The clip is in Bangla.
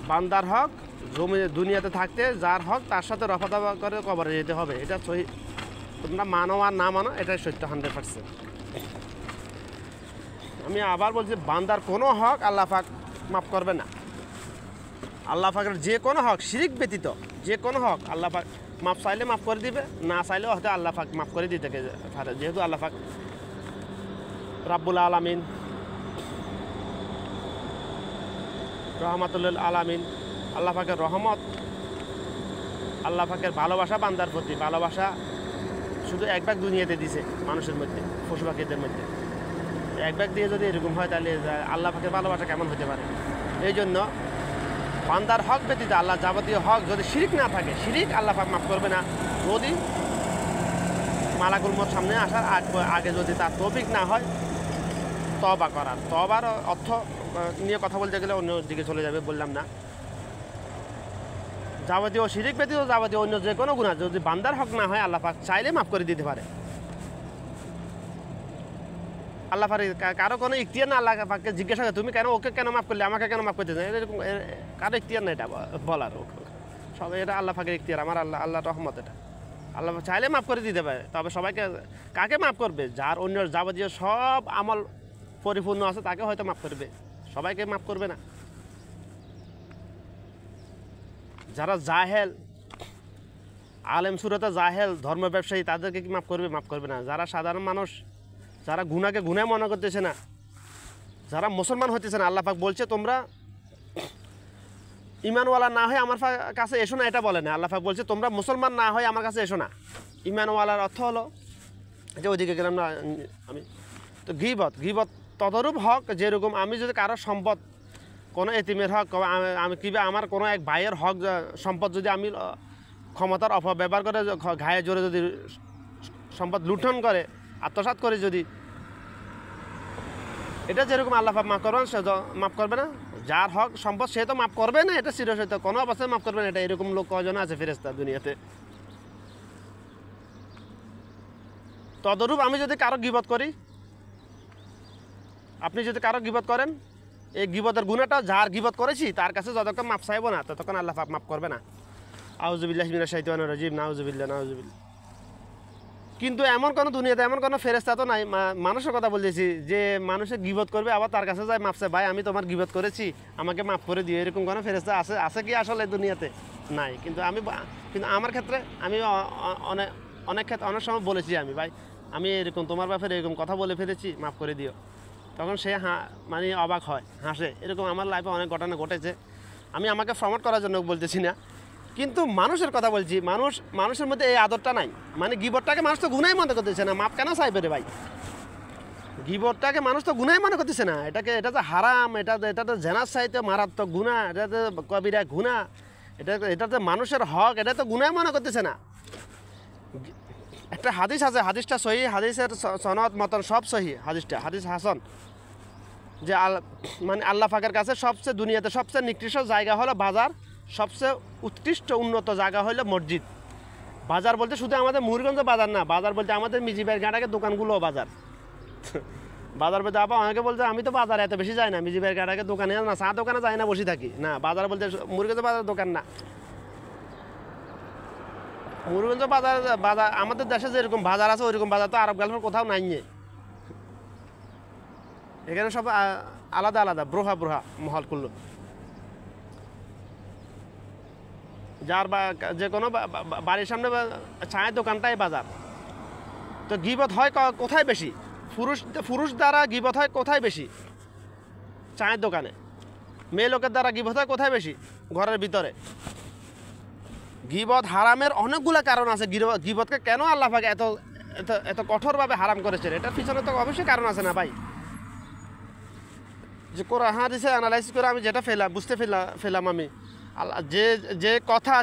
বান্দার হক জমি দুনিয়াতে থাকতে যার হক তার সাথে রফা দফা করে কবরে যেতে হবে। এটা সহি, তোমরা মানো আর না মানো, এটাই সত্য 100%। আমি আবার বলছি, বান্দার কোনো হক আল্লাহ পাক মাফ করবে না। আল্লাহ পাকের যে কোনো হক শিরিক ব্যতীত যে কোনো হক আল্লাহ পাক মাফ চাইলে মাফ করে দিবে, না চাইলেও হয়তো আল্লাহ পাক মাফ করে দিতে পারে, যেহেতু আল্লাহ পাক রাব্বুল আলামিন, রহমাতুল আলামিন। আল্লাহ পাকের রহমত, আল্লাহ পাকের ভালোবাসা বান্দার প্রতি, ভালোবাসা শুধু এক ভাগ দুনিয়াতে দিছে মানুষের মধ্যে, পশু পাখিদের মধ্যে। এক ভাগ দিয়ে যদি এরকম হয় তাহলে আল্লাহ পাকের ভালোবাসা কেমন হতে পারে? এই জন্য বান্দার হক ব্যতীত আল্লাহ যাবতীয় হক, যদি শিরিক না থাকে, শিরিক আল্লাহ পাক মাফ করবে না। যদি মালাকুল মউত সামনে আসার আগে যদি তার তৌফিক না হয় তওবা করার, তওবার অর্থ নিয়ে কথা বলতে গেলে অন্য দিকে চলে যাবে, বললাম না। যাবতীয় শিরিক ব্যতীত যাবতীয় অন্য যে কোনো গুনাহ যদি বান্দার হক না হয় আল্লাহ পাক চাইলে মাফ করে দিতে পারে। আল্লাহ পাক কারো কোনো ইখতিয়ার না আল্লাহ পাককে জিজ্ঞাসা করে তুমি কেন ওকে কেন মাফ করলে, আমাকে কেন মাফ করতে চাই, এরকম কারো ইখতিয়ার না এটা বলার। সবাই এটা আল্লাহ পাকের ইখতিয়ার, আমার আল্লাহ রহমত। এটা আল্লাহ চাইলে মাফ করে দিতে পারে। তবে সবাইকে কাকে মাফ করবে? যার অন্য যাবতীয় সব আমল পরিপূর্ণ আছে তাকে হয়তো মাফ করবে, সবাইকে মাফ করবে না। যারা জাহেল, আলেম সুরতে জাহেল, ধর্ম ব্যবসায়ী, তাদেরকে কি মাফ করবে? মাফ করবে না। যারা সাধারণ মানুষ, যারা গুনাহকে গুনাহ মনে করতেছে না, যারা মুসলমান হতেছে না, আল্লাহ পাক বলছে তোমরা ইমানওয়ালা না হয়ে আমার কাছে এসো না, এটা বলে না। আল্লাহ পাক বলছে তোমরা মুসলমান না হয়ে আমার কাছে এসো না। ইমানওয়ালার অর্থ হলো যে ওইদিকে গেলাম না আমি, তো গীবত তদরূপ হক। যেরকম আমি যদি কারো সম্পদ, কোনো এতিমের হক, আমি কিংবা আমার কোনো এক ভাইয়ের হক সম্পদ যদি আমি ক্ষমতার অপব্যবহার করে ঘায়ে জোরে যদি সম্পদ লুণ্ঠন করে, আত্মসাৎ করে, যদি এটা যেরকম আল্লাহ পাক মাফ করবেন, সে মাফ করবে না। যার হক সম্পদ সে তো মাফ করবে না, এটা চিরসত্য, কোনো অবস্থায় মাফ করবে না। এটা এরকম লোক কজন আছে ফেরেশতা দুনিয়াতে। তদরূপ আমি যদি কারো গীবত করি, আপনি যদি কারো গীবত করেন, এই গীবতের গুনাহটা যার গীবত করেছি তার কাছে যতক্ষণ মাফ চাইব না ততক্ষণ আল্লাহ পাক মাফ করবে না। আউযুবিল্লাহি মিনাশ শাইতানির রাজিম, নাউযুবিল্লাহ, নাউযুবিল্লাহ। কিন্তু এমন কোনো দুনিয়াতে এমন কোনো ফেরেশতা তো নাই, মানুষের কথা বলতেছি, যে মানুষের গীবত করবে আবার তার কাছে যায় মাফ চায়, ভাই আমি তোমার গীবত করেছি আমাকে মাফ করে দিও, এরকম কোনো ফেরেশতা আছে কি আসলে দুনিয়াতে? নাই। কিন্তু আমার ক্ষেত্রে আমি অনেক ক্ষেত্রে অনেক সময় বলেছি, আমি ভাই আমি এরকম তোমার ব্যাপারে এরকম কথা বলে ফেলেছি, মাফ করে দিও। তখন সে মানে অবাক হয়, হাসে। এরকম আমার লাইফে অনেক ঘটনা ঘটেছে। আমি আমাকে প্রমোট করার জন্য বলতেছি না, কিন্তু মানুষের কথা বলছি। মানুষের মধ্যে এই আদরটা নাই। মানে গীবতটাকে মানুষ তো গুনাহ মনে করতেছে না, মাপ কেন চাইবে রে ভাই? গীবতটাকে মানুষ তো গুনাহ মনে করতেছে না, এটা তো হারাম, এটা তো জেনার চাইতে মারাত্মক গুনাহ, এটা তো কবিরা গুনাহ, এটা তো মানুষের হক, এটা তো গুনাহ মনে করতেছে না। একটা হাদিস আছে, হাদিসটা সহি, হাদিসের সনদ মতন সব সহি, হাদিস হাসান, যে মানে আল্লাহ পাকের কাছে সবচেয়ে দুনিয়াতে সবচেয়ে নিকৃষ্ট জায়গা হলো বাজার, সবচেয়ে উৎকৃষ্ট উন্নত জায়গা হলো মসজিদ। বাজার বলতে শুধু আমাদের মুরগঞ্জ বাজার না, বাজার বলতে আমাদের মিজিবাইয়ের ঘাটাকে দোকানগুলোও বাজার। বাজার বলতে আবার অনেকে বলতে আমি তো বাজারে এত বেশি যাই না, মিজিবাইয়ের ঘাটাকে দোকানে না, চা দোকানে যাই না, বসে থাকি না। বাজার বলতে মুরগঞ্জ বাজার দোকান না, মুরগঞ্জ বাজার আমাদের দেশে যেরকম বাজার আছে ওইরকম বাজার তো আরব গালফের কোথাও নাই। এখানে সব আলাদা আলাদা ব্রোহা মহল করল। যার যে কোনো বাড়ির সামনে চায়ের দোকানটাই বাজার। তো গীবত হয় কোথায় বেশি? পুরুষ দ্বারা গীবত হয় কোথায় বেশি? চায়ের দোকানে। মেয়ে লোকের দ্বারা গীবত হয় কোথায় বেশি? ঘরের ভিতরে। গীবত হারামের অনেকগুলো কারণ আছে। গীবতকে কেন আল্লাহ পাক এত কঠোরভাবে হারাম করেছেন, এটার পিছনে তো অবশ্যই কারণ আছে না ভাই? যে কোরআন হাদিসে অ্যানালাইসিস করে আমি যেটা বুঝতে ফেলাম আমি, যে কথা